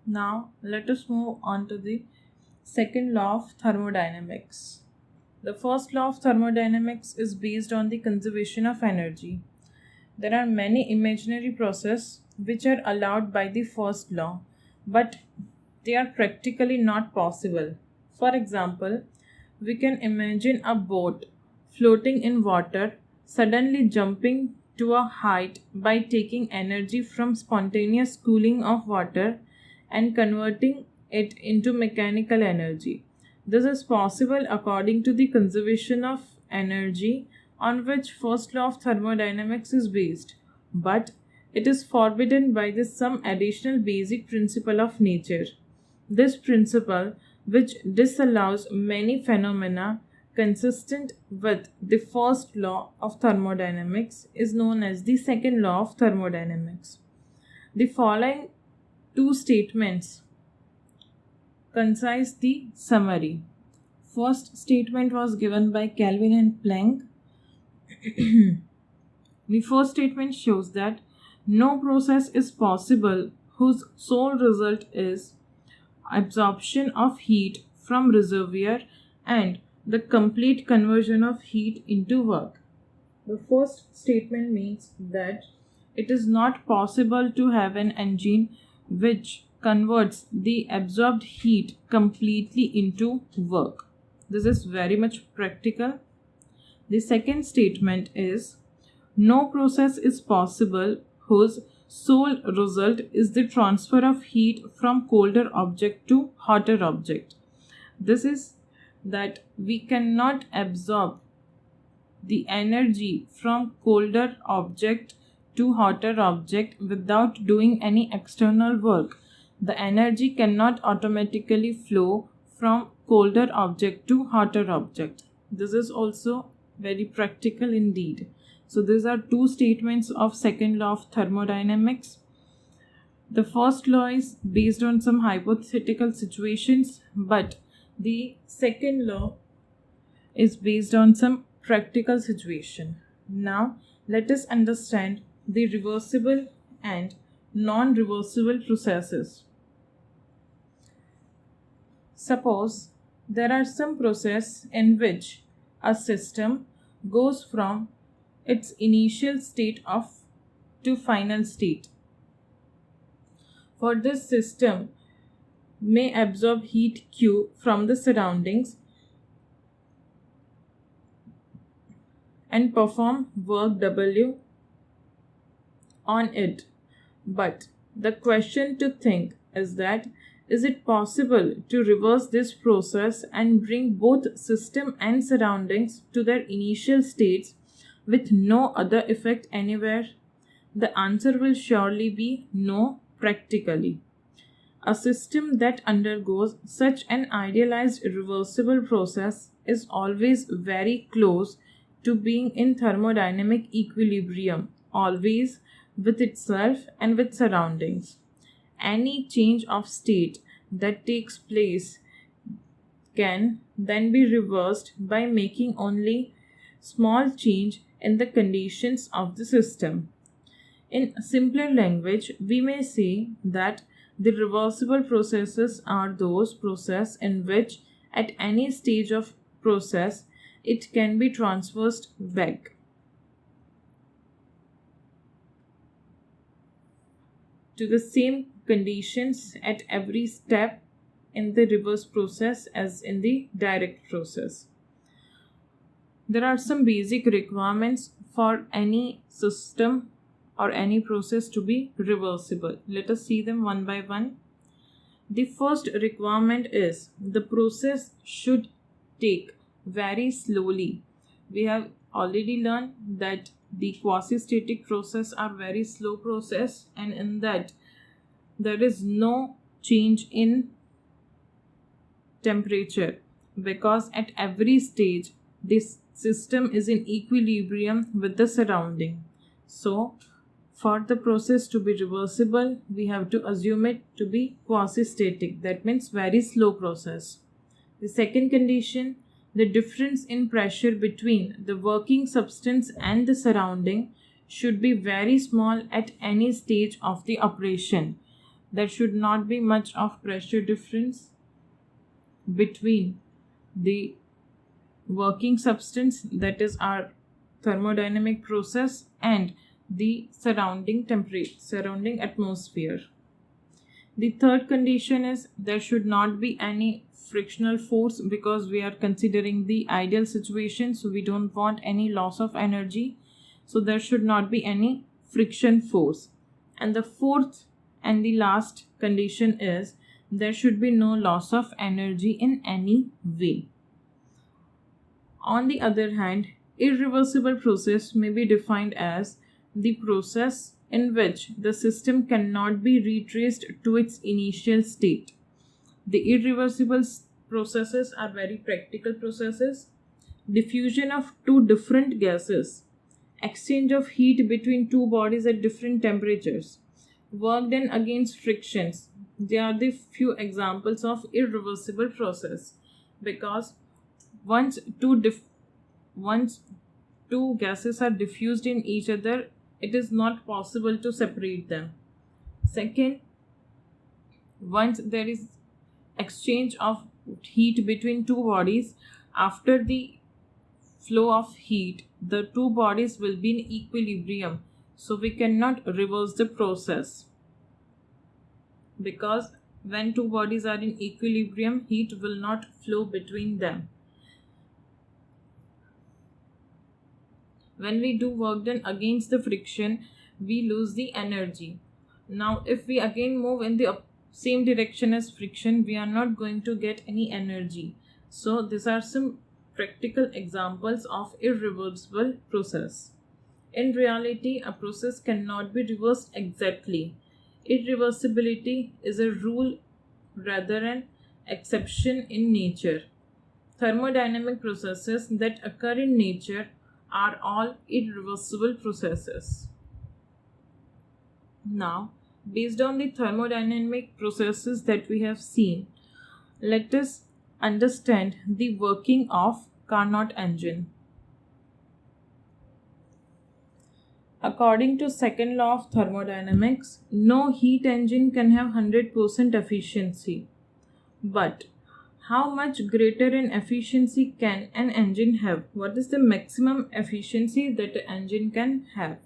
Now, let us move on to the second law of thermodynamics. The first law of thermodynamics is based on the conservation of energy. There are many imaginary processes which are allowed by the first law, but they are practically not possible. For example, we can imagine a boat floating in water suddenly jumping to a height by taking energy from spontaneous cooling of water and converting it into mechanical energy. This is possible according to the conservation of energy on which first law of thermodynamics is based, but it is forbidden by the some additional basic principle of nature. This principle, which disallows many phenomena consistent with the first law of thermodynamics, is known as the second law of thermodynamics. The following two statements concise the summary. First statement was given by Kelvin and Planck. The first statement shows that no process is possible whose sole result is absorption of heat from reservoir and the complete conversion of heat into work. The first statement means that it is not possible to have an engine which converts the absorbed heat completely into work. This is very much practical. The second statement is no process is possible whose sole result is the transfer of heat from colder object to hotter object. This is that we cannot absorb the energy from colder object to hotter object without doing any external work. The energy cannot automatically flow from colder object to hotter object. This is also very practical indeed. So these are two statements of second law of thermodynamics. The first law is based on some hypothetical situations, but the second law is based on some practical situation. Now, let us understand the reversible and non-reversible processes. Suppose there are some process in which a system goes from its initial state of to final state. For this system may absorb heat Q from the surroundings and perform work W on it. But the question to think is that is it possible to reverse this process and bring both system and surroundings to their initial states with no other effect anywhere? The answer will surely be no, practically. A system that undergoes such an idealized reversible process is always very close to being in thermodynamic equilibrium, always with itself and with surroundings. Any change of state that takes place can then be reversed by making only small change in the conditions of the system. In simpler language, we may say that the reversible processes are those processes in which at any stage of process it can be transversed back to the same conditions at every step in the reverse process as in the direct process. There are some basic requirements for any system or any process to be reversible. Let us see them one by one. The first requirement is the process should take very slowly. We have already learned that the quasi-static process are very slow process, and in that there is no change in temperature because at every stage this system is in equilibrium with the surrounding. So for the process to be reversible, we have to assume it to be quasi-static. That means very slow process. The second condition, the difference in pressure between the working substance and the surrounding should be very small at any stage of the operation. there should not be much of pressure difference between the working substance, that is our thermodynamic process, and the surrounding atmosphere. The third condition is there should not be any frictional force, because we are considering the ideal situation, so we don't want any loss of energy, so there should not be any friction force. And the fourth and the last condition is there should be no loss of energy in any way. On the other hand, irreversible process may be defined as the process in which the system cannot be retraced to its initial state. The irreversible processes are very practical processes. Diffusion of two different gases, exchange of heat between two bodies at different temperatures, work done against frictions. They are the few examples of irreversible process, because once two gases are diffused in each other, it is not possible to separate them. Second, once there is exchange of heat between two bodies, after the flow of heat, the two bodies will be in equilibrium, so we cannot reverse the process, because when two bodies are in equilibrium, heat will not flow between them. When we do work done against the friction, we lose the energy. Now, if we again move in the same direction as friction, we are not going to get any energy. So, these are some practical examples of irreversible process. In reality, a process cannot be reversed exactly. Irreversibility is a rule rather than exception in nature. Thermodynamic processes that occur in nature are all irreversible processes. Now, based on the thermodynamic processes that we have seen, let us understand the working of Carnot engine. According to second law of thermodynamics, no heat engine can have 100% efficiency. But how much greater an efficiency can an engine have? What is the maximum efficiency that an engine can have?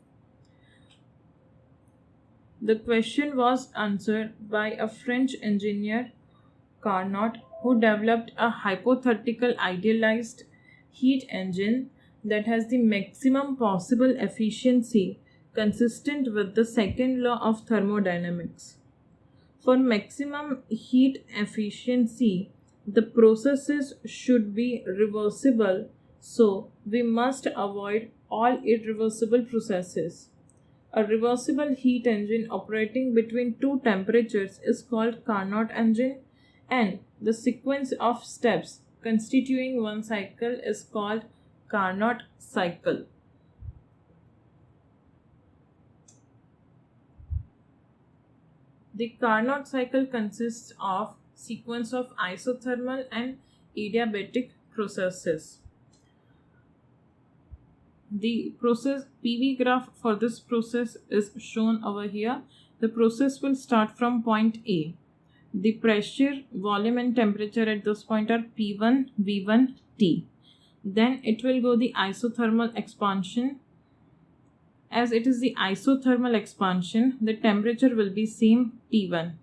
The question was answered by a French engineer, Carnot, who developed a hypothetical idealized heat engine that has the maximum possible efficiency consistent with the second law of thermodynamics. For maximum heat efficiency, the processes should be reversible, so we must avoid all irreversible processes. A reversible heat engine operating between two temperatures is called Carnot engine, and the sequence of steps constituting one cycle is called Carnot cycle. The Carnot cycle consists of sequence of isothermal and adiabatic processes. The process PV graph for this process is shown over here. The process will start from point A. The pressure, volume and temperature at this point are P1, V1, T. Then it will go the isothermal expansion. As it is the isothermal expansion, the temperature will be same T1.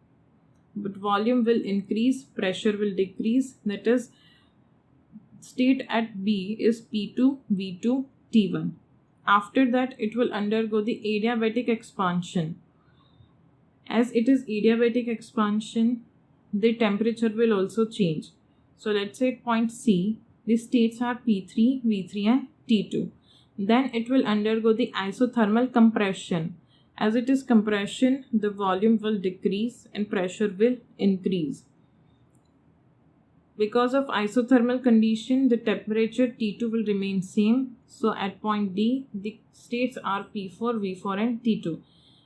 But volume will increase, pressure will decrease. That is, state at B is P2, V2, T1. After that, it will undergo the adiabatic expansion. As it is adiabatic expansion, the temperature will also change. So let's say at point C, the states are P3, V3 and T2. Then it will undergo the isothermal compression. As it is compression, the volume will decrease and pressure will increase. Because of isothermal condition, the temperature T2 will remain same. So at point D, the states are P4, V4 and T2.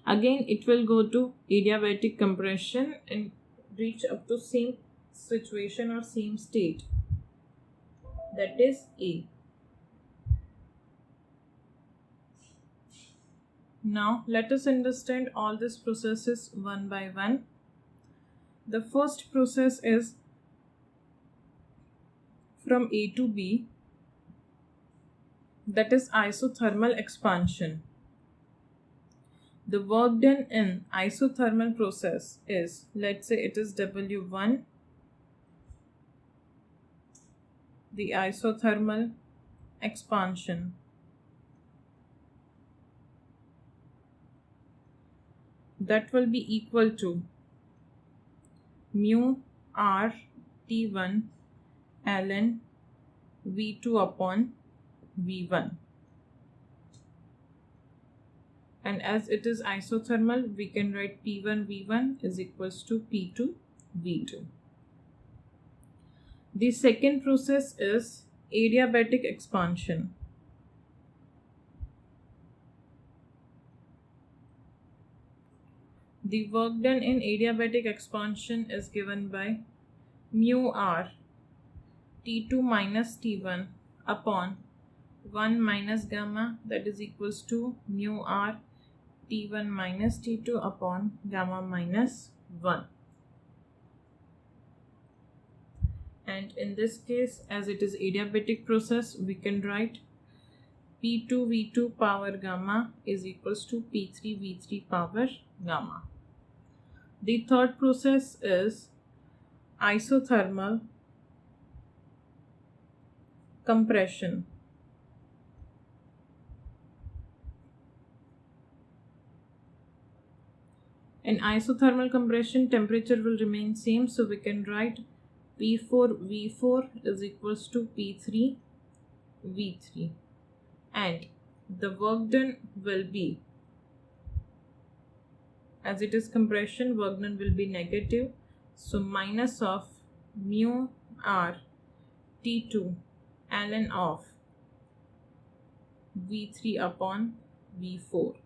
Again, it will go to adiabatic compression and reach up to same situation or same state. That is A. Now, let us understand all these processes one by one. The first process is from A to B, that is isothermal expansion. The work done in isothermal process is, let's say it is W1, the isothermal expansion. That will be equal to mu R T1 ln V2 upon V1. And as it is isothermal, we can write P1 V1 is equals to P2 V2. The second process is adiabatic expansion. The work done in adiabatic expansion is given by mu R T2 minus T1 upon 1 minus gamma, that is equals to mu R T1 minus T2 upon gamma minus 1. And in this case, as it is adiabatic process, we can write P2 V2 power gamma is equals to P3 V3 power gamma. The third process is isothermal compression. In isothermal compression, temperature will remain same, so we can write P4 V4 is equals to P3 V3, and the work done will be, as it is compression, work done will be negative, so minus of mu R T2 ln of V3 upon V4.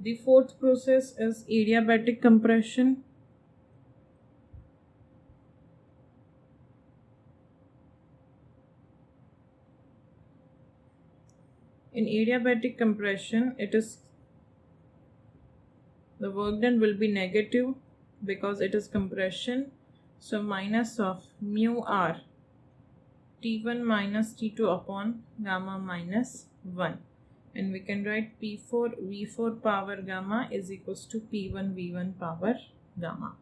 The fourth process is adiabatic compression. In adiabatic compression, it is the work done will be negative because it is compression, so minus of mu R T1 minus T2 upon gamma minus 1. And we can write P4 V4 power gamma is equals to P1 V1 power gamma.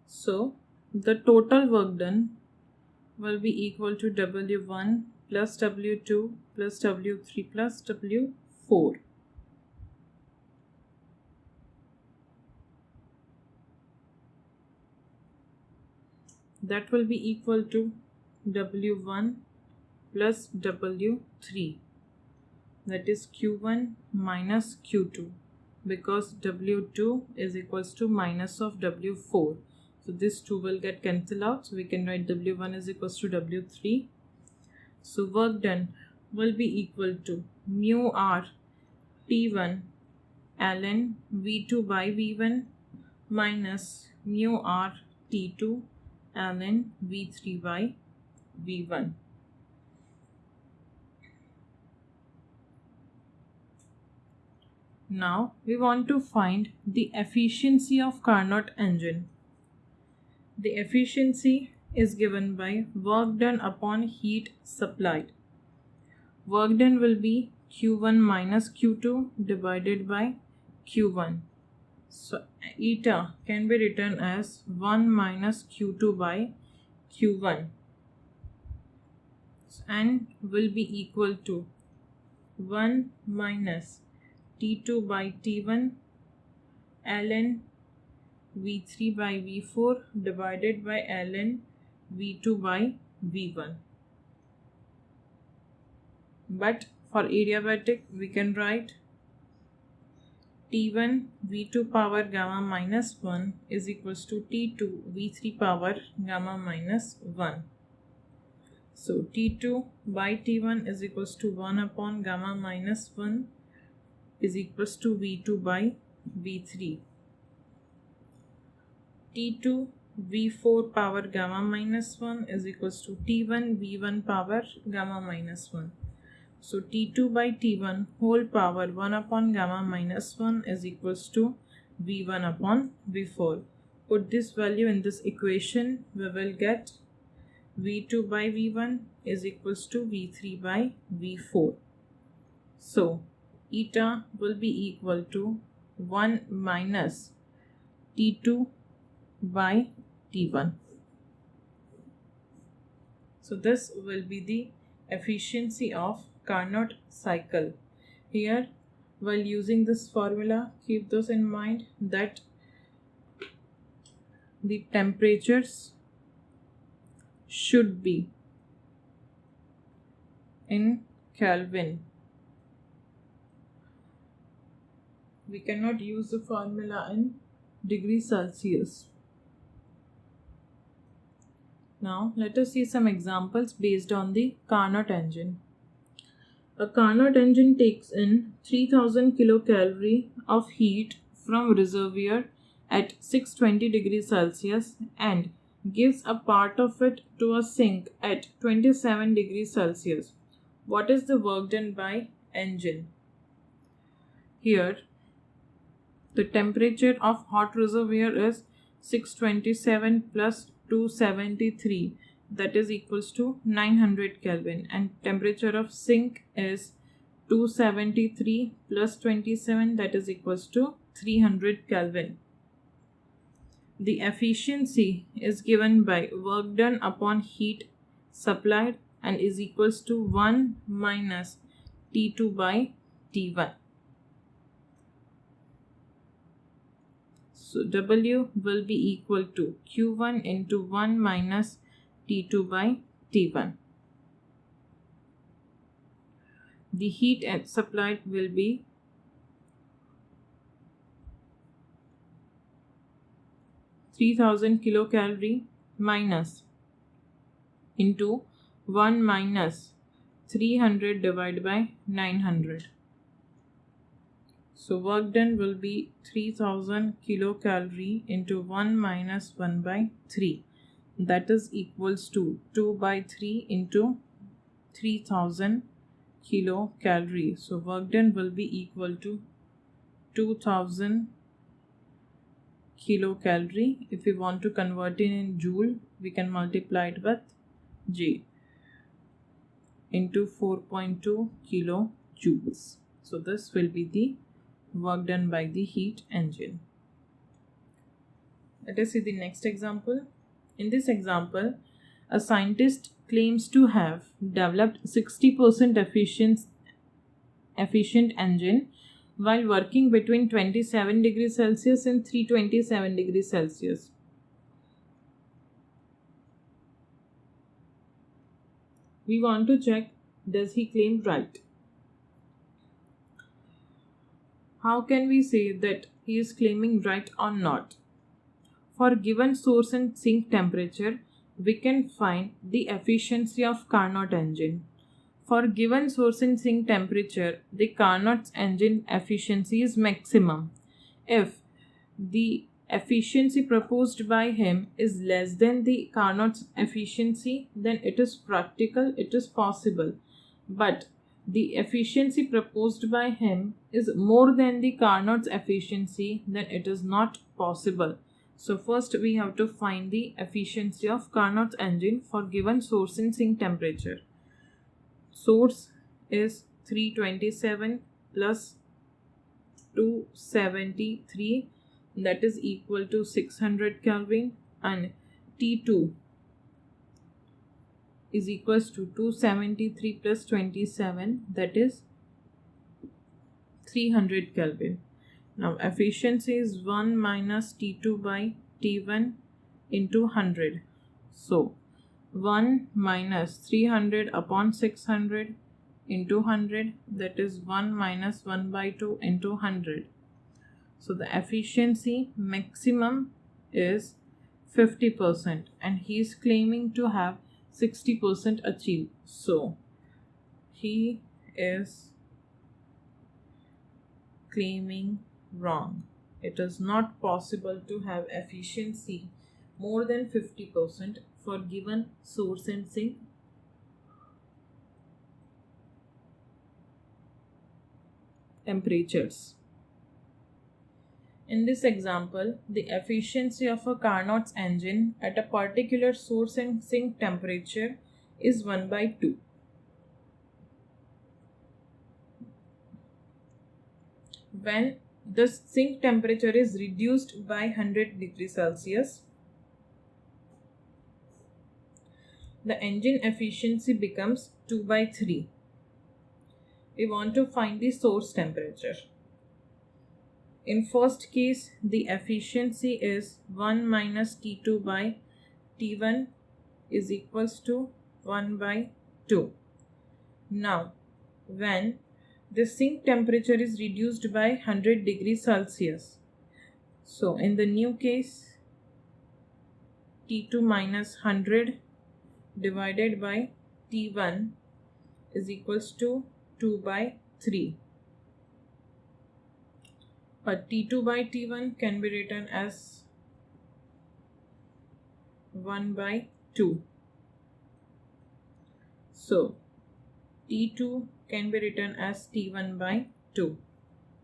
So the total work done will be equal to W1 plus W2 plus W3 plus W4. That will be equal to W1 plus W3, that is Q1 minus Q2, because W2 is equals to minus of W4. So this 2 will get cancelled out, so we can write W1 is equals to W3. So work done will be equal to mu R T1 ln V2 by V1 minus mu R T2 ln V3 by V1. Now we want to find the efficiency of Carnot engine. The efficiency is given by work done upon heat supplied. Work done will be Q1 minus Q2 divided by Q1. So eta can be written as 1 minus Q2 by Q1 and will be equal to 1 minus T2 by T1 ln V3 by V4 divided by ln V2 by V1. But for adiabatic, we can write T1 V2 power gamma minus 1 is equals to T2 V3 power gamma minus 1. So T2 by T1 is equals to 1 upon gamma minus 1 is equals to V2 by V3. T2 V4 power gamma minus 1 is equals to T1 V1 power gamma minus 1. So T2 by T1 whole power 1 upon gamma minus 1 is equals to V1 upon V4. Put this value in this equation, we will get V2 by V1 is equals to V3 by V4. So eta will be equal to 1 minus T2 by T1. So this will be the efficiency of Carnot cycle. Here, while using this formula, keep this in mind that the temperatures should be in Kelvin. We cannot use the formula in degrees Celsius. Now let us see some examples based on the Carnot engine. A Carnot engine takes in 3000 kilocalorie of heat from reservoir at 620 degrees Celsius and gives a part of it to a sink at 27 degrees Celsius. What is the work done by engine? Here, the temperature of hot reservoir is 627 plus 273, that is equals to 900 Kelvin, and temperature of sink is 273 plus 27, that is equals to 300 Kelvin. The efficiency is given by work done upon heat supplied and is equals to 1 minus T2 by T1. So W will be equal to Q1 into 1 minus T2 by T1. The heat supplied will be 3000 kilocalorie minus into 1 minus 300 divided by 900. So work done will be 3000 kilocalorie into 1 minus 1 by 3. That is equals to 2 by 3 into 3000 kilocalorie. So work done will be equal to 2000 kilocalorie. If we want to convert it in joule, we can multiply it with J into 4.2 kilojoules. So this will be the work done by the heat engine. Let us see the next example. In this example, a scientist claims to have developed 60% efficient engine while working between 27 degrees Celsius and 327 degrees Celsius. We want to check, does he claim right? How can we say that he is claiming right or not? For given source and sink temperature, we can find the efficiency of Carnot engine. For given source and sink temperature, the Carnot engine efficiency is maximum. If the efficiency proposed by him is less than the Carnot's efficiency, then it is practical, it is possible. But the efficiency proposed by him is more than the Carnot's efficiency, then it is not possible. So first we have to find the efficiency of Carnot's engine for given source and sink temperature. Source is 327 plus 273, that is equal to 600 Kelvin, and T2 is equals to 273 plus 27, that is 300 Kelvin. Now efficiency is 1 minus T2 by T1 into 100. So 1 minus 300 upon 600 into 100, that is 1 minus 1 by 2 into 100. So the efficiency maximum is 50% and he is claiming to have 60% achieved. So he is claiming wrong. It is not possible to have efficiency more than 50% for given source and sink temperatures. In this example, the efficiency of a Carnot's engine at a particular source and sink temperature is 1 by 2. When the sink temperature is reduced by 100 degrees Celsius, the engine efficiency becomes 2 by 3. We want to find the source temperature. In first case, the efficiency is 1 minus T2 by T1 is equals to 1 by 2. Now, when the sink temperature is reduced by 100 degrees Celsius, so in the new case, T2 minus 100 divided by T1 is equals to 2 by 3. But T2 by T1 can be written as 1 by 2. So, T2 can be written as T1 by 2.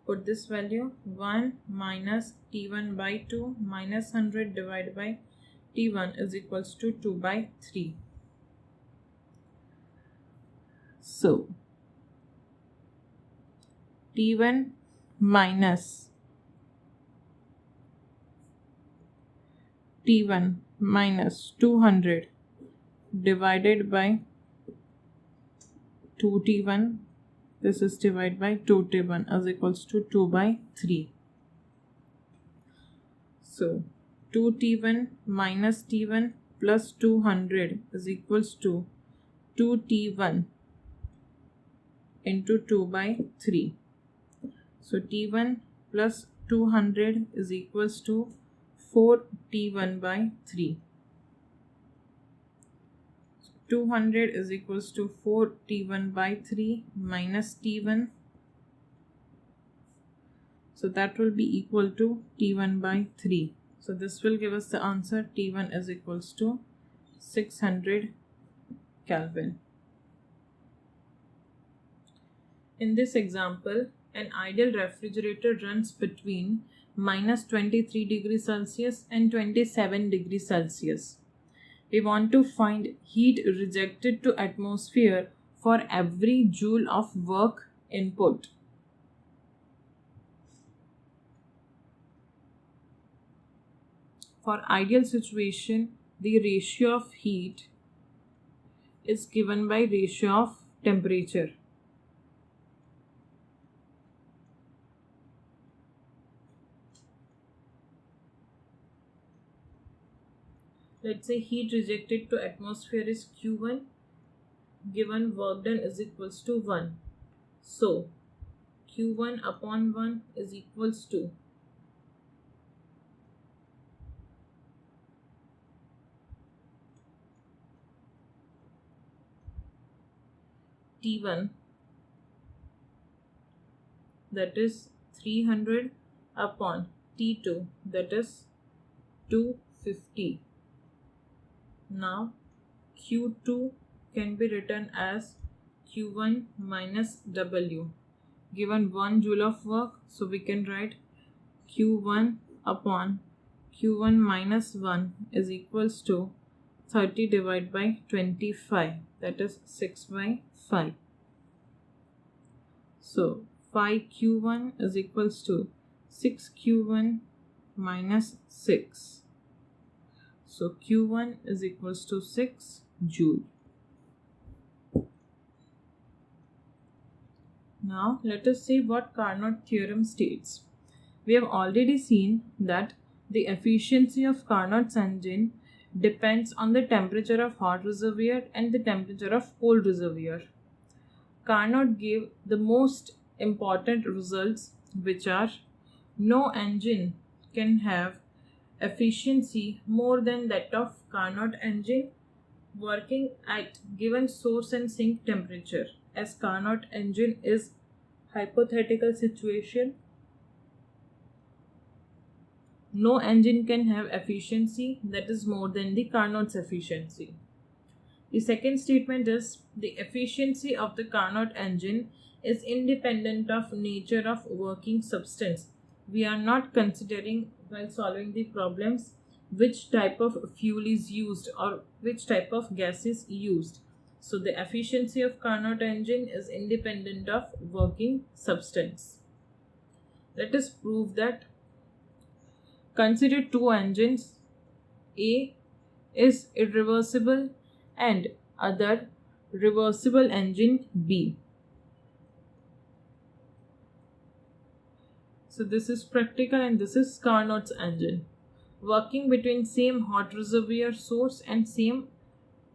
Put this value 1 minus T1 by 2 minus 100 divided by T1 is equals to 2 by 3. So, T1 minus T1 minus 200 divided by 2T1, this is divided by 2T1 is equals to 2 by 3. So 2T1 minus T1 plus 200 is equals to 2T1 into 2 by 3. So T1 plus 200 is equals to 4T1 by 3. 200 is equals to 4T1 by 3 minus T1. So that will be equal to T1 by 3. So this will give us the answer. T1 is equals to 600 Kelvin. In this example, an ideal refrigerator runs between minus 23 degrees Celsius and 27 degrees Celsius. We want to find heat rejected to atmosphere for every joule of work input. For ideal situation, the ratio of heat is given by ratio of temperature. Let's say heat rejected to atmosphere is Q1, given work done is equals to 1. So Q1 upon 1 is equals to T1, that is 300 upon T2, that is 250. Now Q2 can be written as Q1 minus W. Given 1 joule of work, so we can write Q1 upon Q1 minus 1 is equals to 30 divided by 25, that is 6 by 5. So 5Q1 is equals to 6Q1 minus 6. So Q1 is equals to 6 joule. Now let us see what Carnot theorem states. We have already seen that the efficiency of Carnot's engine depends on the temperature of hot reservoir and the temperature of cold reservoir. Carnot gave the most important results, which are no engine can have efficiency more than that of Carnot engine working at given source and sink temperature, as Carnot engine is hypothetical situation. No engine can have efficiency that is more than the Carnot's efficiency. The second statement is the efficiency of the Carnot engine is independent of nature of working substance. We are not considering while solving the problems which type of fuel is used or which type of gas is used. So the efficiency of Carnot engine is independent of working substance. Let us prove that. Consider two engines. A is irreversible and other reversible engine B. So this is practical and this is Carnot's engine. Working between same hot reservoir source and same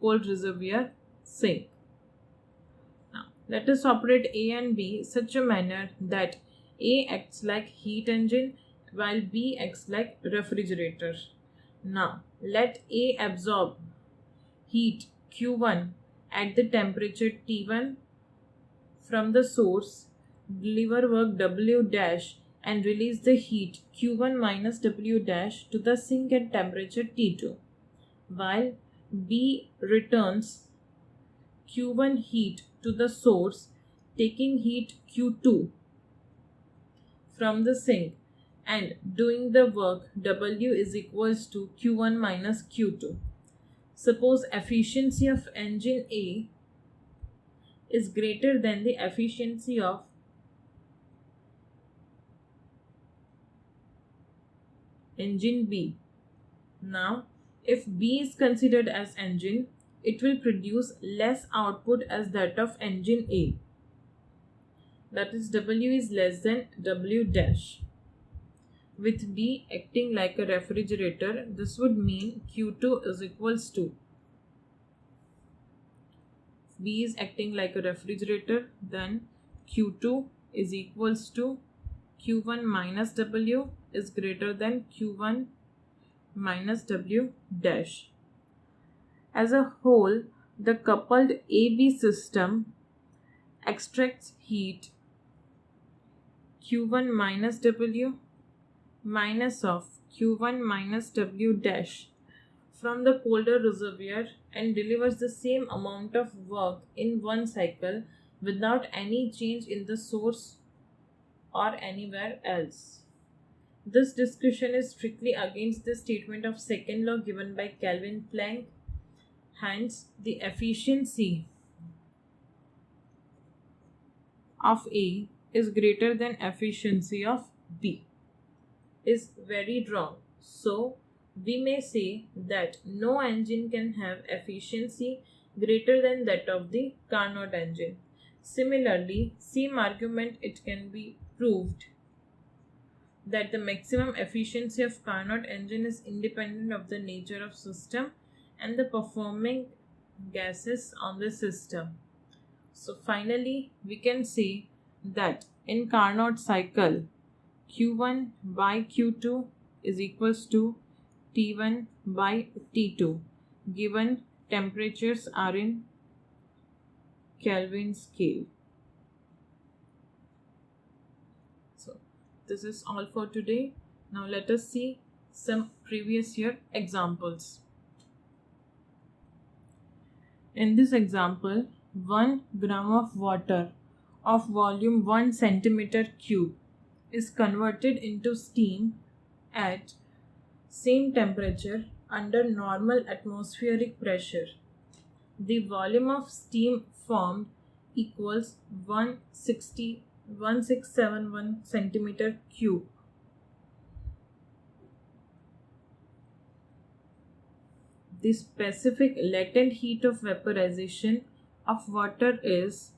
cold reservoir sink. Now let us operate A and B such a manner that A acts like heat engine while B acts like refrigerator. Now let A absorb heat Q1 at the temperature T1 from the source, deliver work W dash and release the heat Q1 minus W dash to the sink at temperature T2, while B returns Q1 heat to the source, taking heat Q2 from the sink and doing the work W is equals to Q1 minus Q2. Suppose efficiency of engine A is greater than the efficiency of engine B. Now, if B is considered as engine, it will produce less output as that of engine A. That is, W is less than W dash. With B acting like a refrigerator, this would mean Q2 is equals to B is acting like a refrigerator, then Q2 is equals to Q1 minus W is greater than Q1 minus W dash. As a whole, the coupled AB system extracts heat Q1 minus W minus of Q1 minus W dash from the colder reservoir and delivers the same amount of work in one cycle without any change in the source or anywhere else. This discussion is strictly against the statement of second law given by Calvin Planck. Hence, the efficiency of A is greater than efficiency of B is very wrong. So, we may say that no engine can have efficiency greater than that of the Carnot engine. Similarly, same argument it can be proved that the maximum efficiency of Carnot engine is independent of the nature of system and the performing gases on the system. So finally, we can say that in Carnot cycle, Q1 by Q2 is equals to T1 by T2 given temperatures are in Kelvin scale. So this is all for today. Now let us see some previous year examples. In this example, 1 gram of water of volume 1 centimeter cube is converted into steam at same temperature under normal atmospheric pressure. The volume of steam formed equals 1671 centimeter cube. The specific latent heat of vaporization of water is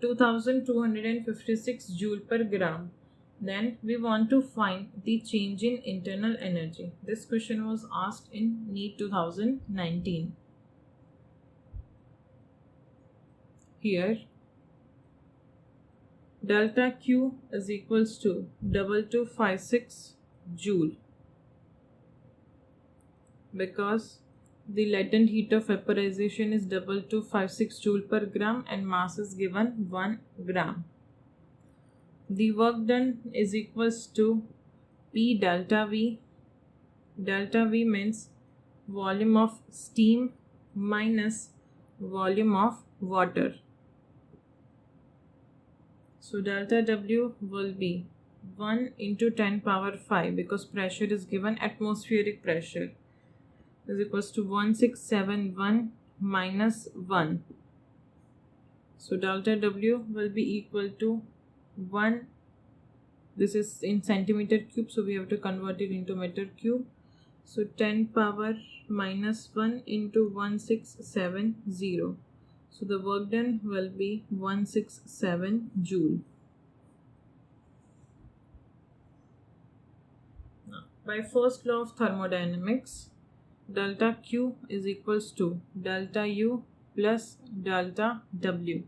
2256 joule per gram. Then we want to find the change in internal energy. This question was asked in NEET 2019. Here delta Q is equals to 2256 joule because the latent heat of vaporization is 2256 joule per gram and mass is given 1 gram. The work done is equals to P delta V. Delta V means volume of steam minus volume of water. So delta W will be 1 into 10 power 5 because pressure is given, atmospheric pressure is equals to 1671 minus 1. So delta W will be equal to 1. This is in centimeter cube, so we have to convert it into meter cube. So 10 power minus 1 into 1670. So the work done will be 167 joule. Now, by first law of thermodynamics, delta Q is equals to delta U plus delta W.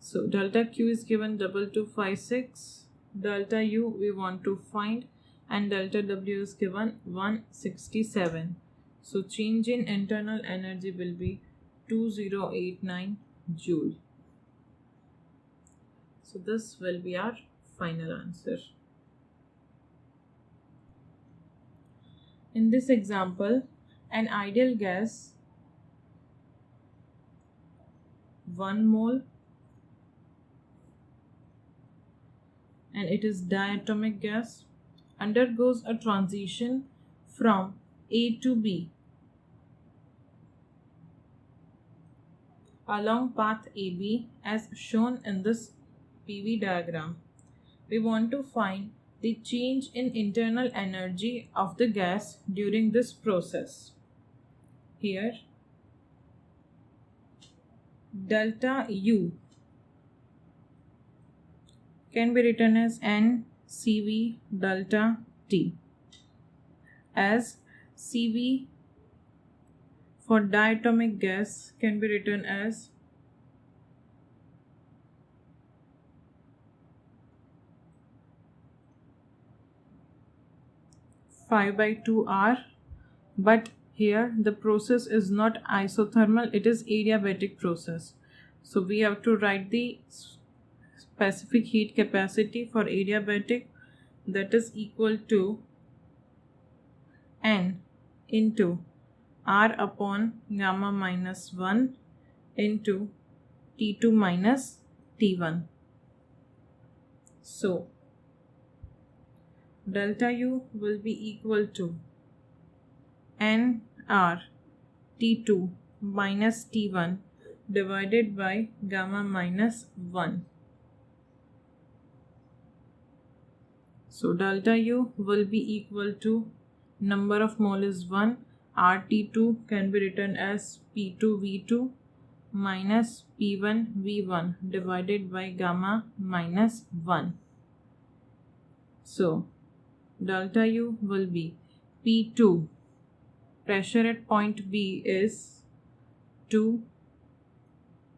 So delta Q is given 2256, delta U we want to find, and delta W is given 167. So change in internal energy will be 2089 joule. So this will be our final answer. In this example, an ideal gas 1 mole and it is diatomic gas undergoes a transition from A to B along path AB as shown in this PV diagram. We want to find the change in internal energy of the gas during this process. Here, delta U can be written as NCV delta T, as CV for diatomic gas can be written as Phi by 2R, but here the process is not isothermal, it is adiabatic process. So we have to write the specific heat capacity for adiabatic, that is equal to N into R upon gamma minus 1 into T2 minus T1. So delta U will be equal to NR T2 minus T1 divided by gamma minus 1. So delta U will be equal to number of mole is 1, RT2 can be written as P2V2 minus P1V1 divided by gamma minus 1. So delta U will be P2, pressure at point B is 2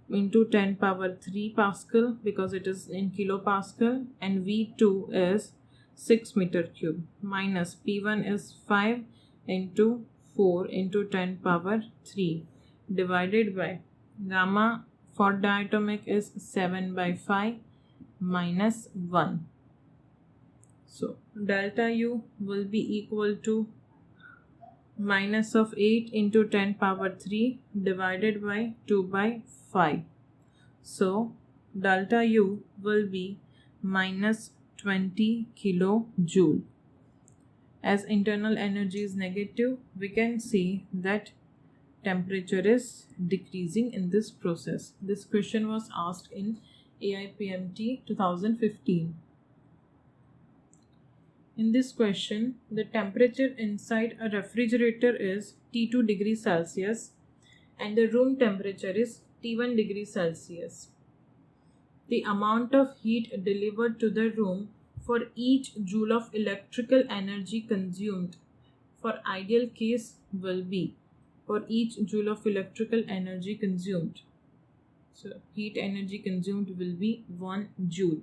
into 10 power 3 Pascal because it is in kilopascal, and V2 is 6 meter cube, minus P1 is 5 into 4 into 10 power 3 divided by gamma for diatomic is 7 by 5 minus 1. So delta U will be equal to minus of 8 into 10 power 3 divided by 2 by 5. So delta U will be minus 20 kilojoule. As internal energy is negative, we can see that temperature is decreasing in this process. This question was asked in AIPMT 2015. In this question, the temperature inside a refrigerator is T2 degrees Celsius and the room temperature is T1 degrees Celsius. The amount of heat delivered to the room for each joule of electrical energy consumed for ideal case will be for each joule of electrical energy consumed. So heat energy consumed will be 1 joule.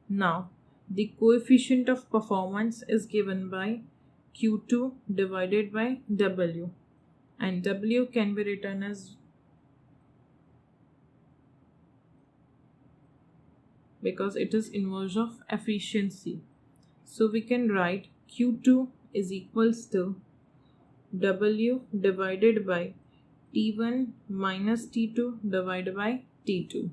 Now the coefficient of performance is given by Q2 divided by W, and W can be written as, because it is inverse of efficiency. So we can write Q2 is equals to W divided by T1 minus T2 divided by T2.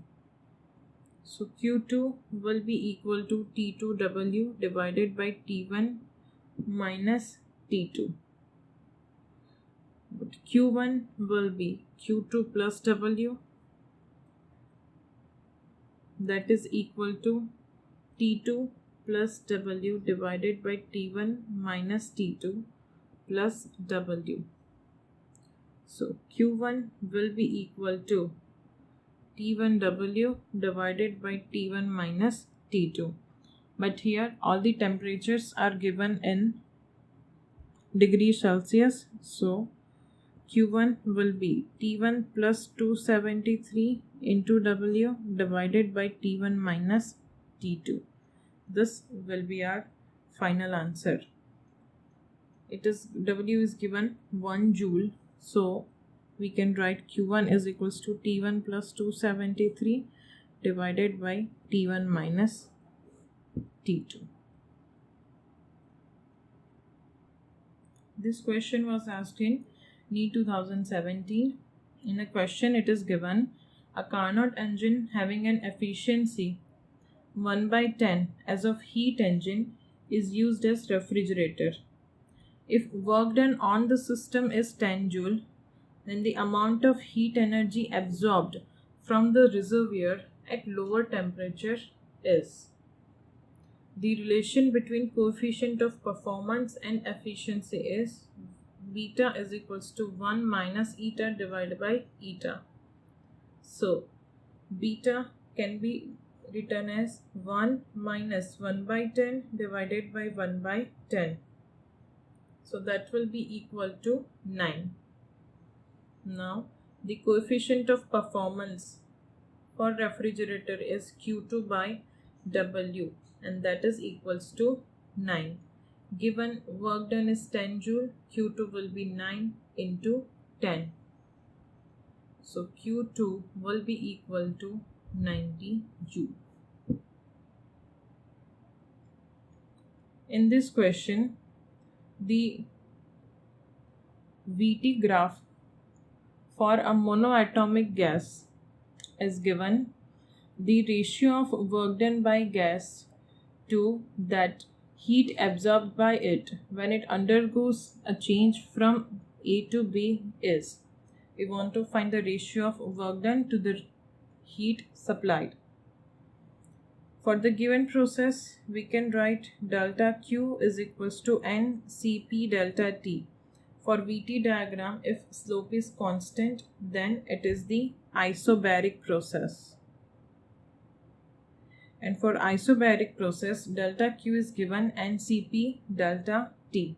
So Q2 will be equal to T2W divided by T1 minus T2. But Q1 will be Q2 plus W, that is equal to T2 plus W divided by T1 minus T2 plus W. So Q1 will be equal to T1W divided by T1 minus T2. But here all the temperatures are given in degrees Celsius. So Q1 will be T1 plus 273 into W divided by T1 minus T2. This will be our final answer. W is given 1 joule. So we can write Q1 is equals to T1 plus 273 divided by T1 minus T2. This question was asked in NEET 2017. In a question it is given a Carnot engine having an efficiency 1 by 10 as of heat engine is used as refrigerator. If work done on the system is 10 joule, then the amount of heat energy absorbed from the reservoir at lower temperature is. The relation between coefficient of performance and efficiency is beta is equals to 1 minus eta divided by eta. So beta can be written as 1 minus 1 by 10 divided by 1 by 10. So that will be equal to 9. Now the coefficient of performance for refrigerator is Q2 by W, and that is equals to 9. Given work done is 10 joule, Q2 will be 9 into 10. So Q2 will be equal to 90 joule. In this question, the VT graph for a monoatomic gas is given. The ratio of work done by gas to that heat absorbed by it when it undergoes a change from A to B is. We want to find the ratio of work done to the heat supplied. For the given process, we can write delta Q is equals to NCP delta T. For VT diagram, if slope is constant, then it is the isobaric process. And for isobaric process, delta Q is given NCP delta T.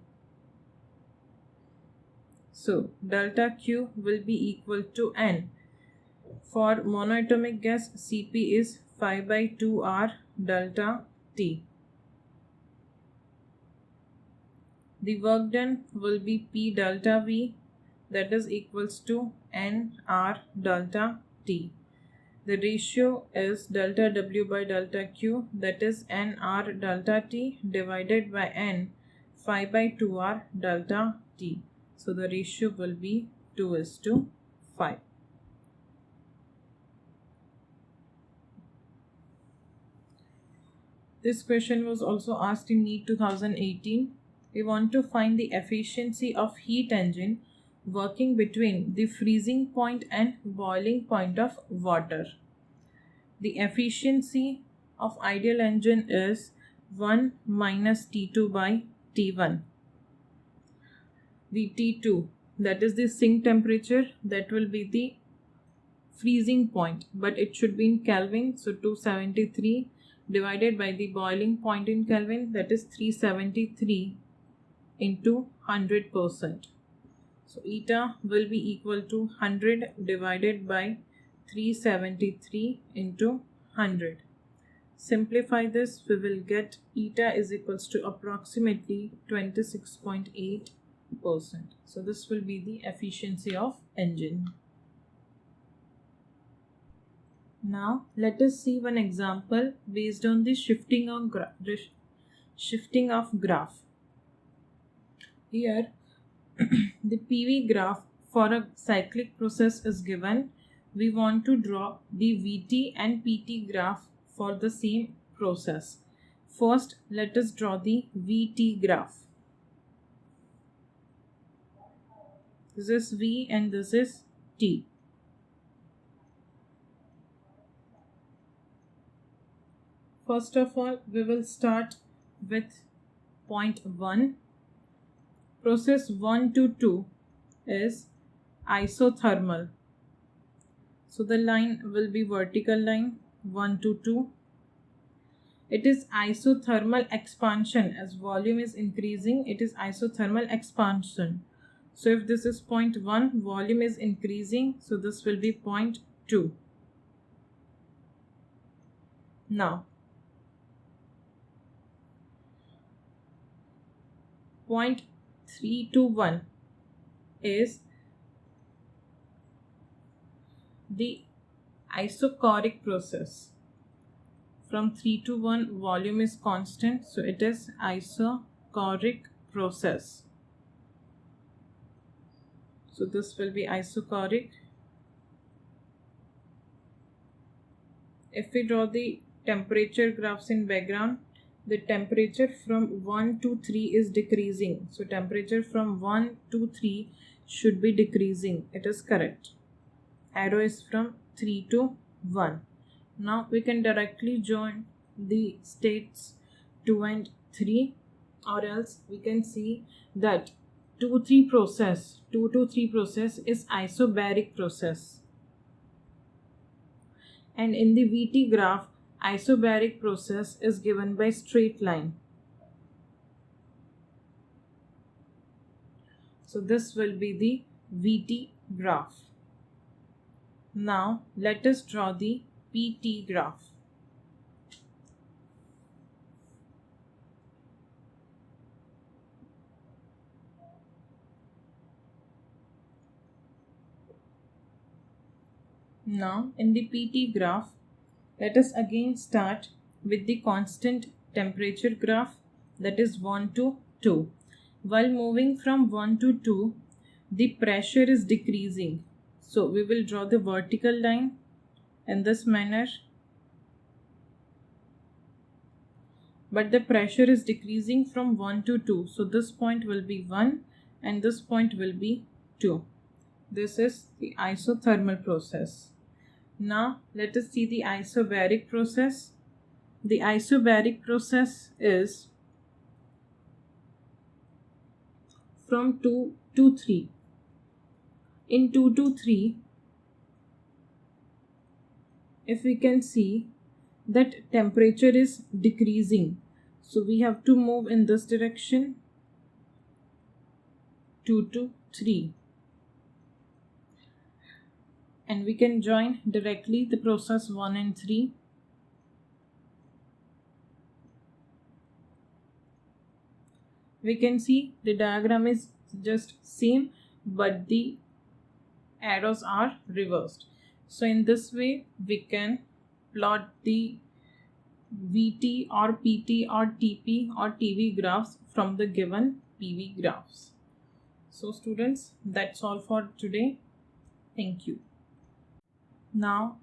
So delta Q will be equal to N. For monoatomic gas, Cp is 5 by 2R delta T. The work done will be P delta V, that is equals to NR delta T. The ratio is delta W by delta Q, that is NR delta T divided by N 5 by 2R delta T. So the ratio will be 2:5. This question was also asked in NEET 2018. We want to find the efficiency of heat engine working between the freezing point and boiling point of water. The efficiency of ideal engine is 1 minus T2 by T1. The T2, that is the sink temperature, that will be the freezing point, but it should be in Kelvin. So 273 divided by the boiling point in Kelvin, that is 373 into 100%. So eta will be equal to 100 divided by 373 into 100. Simplify this, we will get eta is equals to approximately 26.8%. So this will be the efficiency of engine. Now let us see one example based on the shifting of graph. Here the PV graph for a cyclic process is given. We want to draw the VT and PT graph for the same process. First, let us draw the VT graph. This is V and this is T. First of all, we will start with point 1. Process 1 to 2 is isothermal. So the line will be vertical line 1 to 2. It is isothermal expansion. As volume is increasing, it is isothermal expansion. So if this is point 1, volume is increasing, so this will be point 2. Now, point 3 to 1 is the isochoric process. From 3 to 1, volume is constant, so it is isochoric process. So this will be isochoric. If we draw the temperature graphs in background, the temperature from 1 to 3 is decreasing. So temperature from 1 to 3 should be decreasing. It is correct. Arrow is from 3 to 1. Now we can directly join the states 2 and 3, or else we can see that 2 to 3 process is isobaric process. And in the VT graph, isobaric process is given by straight line. So this will be the VT graph. Now let us draw the PT graph. Now in the PT graph, let us again start with the constant temperature graph, that is 1 to 2. While moving from 1 to 2, the pressure is decreasing. So we will draw the vertical line in this manner. But the pressure is decreasing from 1 to 2. So this point will be 1 and this point will be 2. This is the isothermal process. Now let us see the isobaric process. The isobaric process is from 2 to 3. In 2 to 3, if we can see that temperature is decreasing, so we have to move in this direction, 2 to 3. And we can join directly the process 1 and 3. We can see the diagram is just same, but the arrows are reversed. So in this way we can plot the VT or PT or TP or TV graphs from the given PV graphs. So students, that's all for today. Thank you. Now